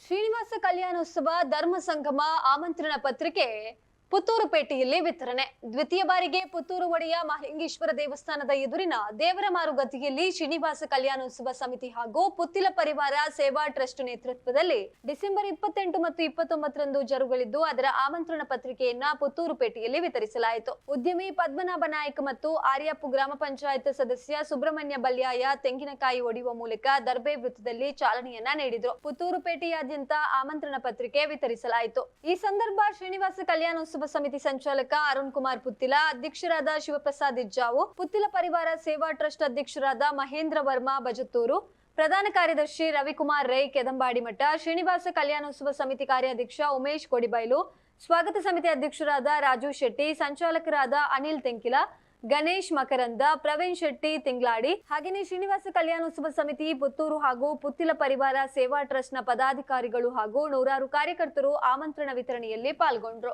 ಶ್ರೀನಿವಾಸ ಕಲ್ಯಾಣೋತ್ಸವ ಧರ್ಮ ಸಂಗಮ ಆಮಂತ್ರಣ ಪತ್ರಿಕೆ ಪುತ್ತೂರು ಪೇಟೆಯಲ್ಲಿ ವಿತರಣೆ. ದ್ವಿತೀಯ ಬಾರಿಗೆ ಪುತ್ತೂರು ಒಡೆಯ ಮಹಲಿಂಗೇಶ್ವರ ದೇವಸ್ಥಾನದ ಎದುರಿನ ದೇವರ ಮಾರುಗದ್ದೆಯಲ್ಲಿ ಶ್ರೀನಿವಾಸ ಕಲ್ಯಾಣೋತ್ಸವ ಸಮಿತಿ ಹಾಗೂ ಪುತ್ತಿಲ ಪರಿವಾರ ಸೇವಾ ಟ್ರಸ್ಟ್ ನೇತೃತ್ವದಲ್ಲಿ ಡಿಸೆಂಬರ್ 28 ಮತ್ತು 29ರಂದು ಜರುಗಲಿದ್ದು ಅದರ ಆಮಂತ್ರಣ ಪತ್ರಿಕೆಯನ್ನ ಪುತ್ತೂರು ಪೇಟೆಯಲ್ಲಿ ವಿತರಿಸಲಾಯಿತು. ಉದ್ಯಮಿ ಪದ್ಮನಾಭ ನಾಯಕ್ ಮತ್ತು ಆರ್ಯಾಪು ಗ್ರಾಮ ಪಂಚಾಯತ್ ಸದಸ್ಯ ಸುಬ್ರಹ್ಮಣ್ಯ ಬಲ್ಯಾಯ ತೆಂಗಿನಕಾಯಿ ಒಡೆಯುವ ಮೂಲಕ ದರ್ಬೆ ವೃತ್ತದಲ್ಲಿ ಚಾಲನೆಯನ್ನ ನೀಡಿದ್ರು. ಪುತ್ತೂರು ಪೇಟೆಯಾದ್ಯಂತ ಆಮಂತ್ರಣ ಪತ್ರಿಕೆ ವಿತರಿಸಲಾಯಿತು. ಈ ಸಂದರ್ಭ ಶ್ರೀನಿವಾಸ ಕಲ್ಯಾಣೋತ್ಸವ ಸಮಿತಿ ಸಂಚಾಲಕ ಅರುಣ್ ಕುಮಾರ್ ಪುತ್ತಿಲ, ಅಧ್ಯಕ್ಷರಾದ ಶಿವಪ್ರಸಾದ್ ಇಜ್ಜಾವು, ಪುತ್ತಿಲ ಪರಿವಾರ ಸೇವಾ ಟ್ರಸ್ಟ್ ಅಧ್ಯಕ್ಷರಾದ ಮಹೇಂದ್ರ ವರ್ಮಾ ಬಜತ್ತೂರು, ಪ್ರಧಾನ ಕಾರ್ಯದರ್ಶಿ ರವಿಕುಮಾರ್ ರೈ ಕೆದಂಬಾಡಿಮಠ, ಶ್ರೀನಿವಾಸ ಕಲ್ಯಾಣೋತ್ಸವ ಸಮಿತಿ ಕಾರ್ಯಾಧ್ಯಕ್ಷ ಉಮೇಶ್ ಕೊಡಿಬೈಲು, ಸ್ವಾಗತ ಸಮಿತಿ ಅಧ್ಯಕ್ಷರಾದ ರಾಜು ಶೆಟ್ಟಿ, ಸಂಚಾಲಕರಾದ ಅನಿಲ್ ತೆಂಕಿಲ, ಗಣೇಶ್ ಮಕರಂದ, ಪ್ರವೀಣ್ ಶೆಟ್ಟಿ ತಿಂಗ್ಲಾಡಿ, ಹಾಗೆಯೇ ಶ್ರೀನಿವಾಸ ಕಲ್ಯಾಣೋತ್ಸವ ಸಮಿತಿ ಪುತ್ತೂರು ಹಾಗೂ ಪುತ್ತಿಲ ಪರಿವಾರ ಸೇವಾ ಟ್ರಸ್ಟ್ನ ಪದಾಧಿಕಾರಿಗಳು ಹಾಗೂ ನೂರಾರು ಕಾರ್ಯಕರ್ತರು ಆಮಂತ್ರಣ ವಿತರಣೆಯಲ್ಲಿ ಪಾಲ್ಗೊಂಡ್ರು.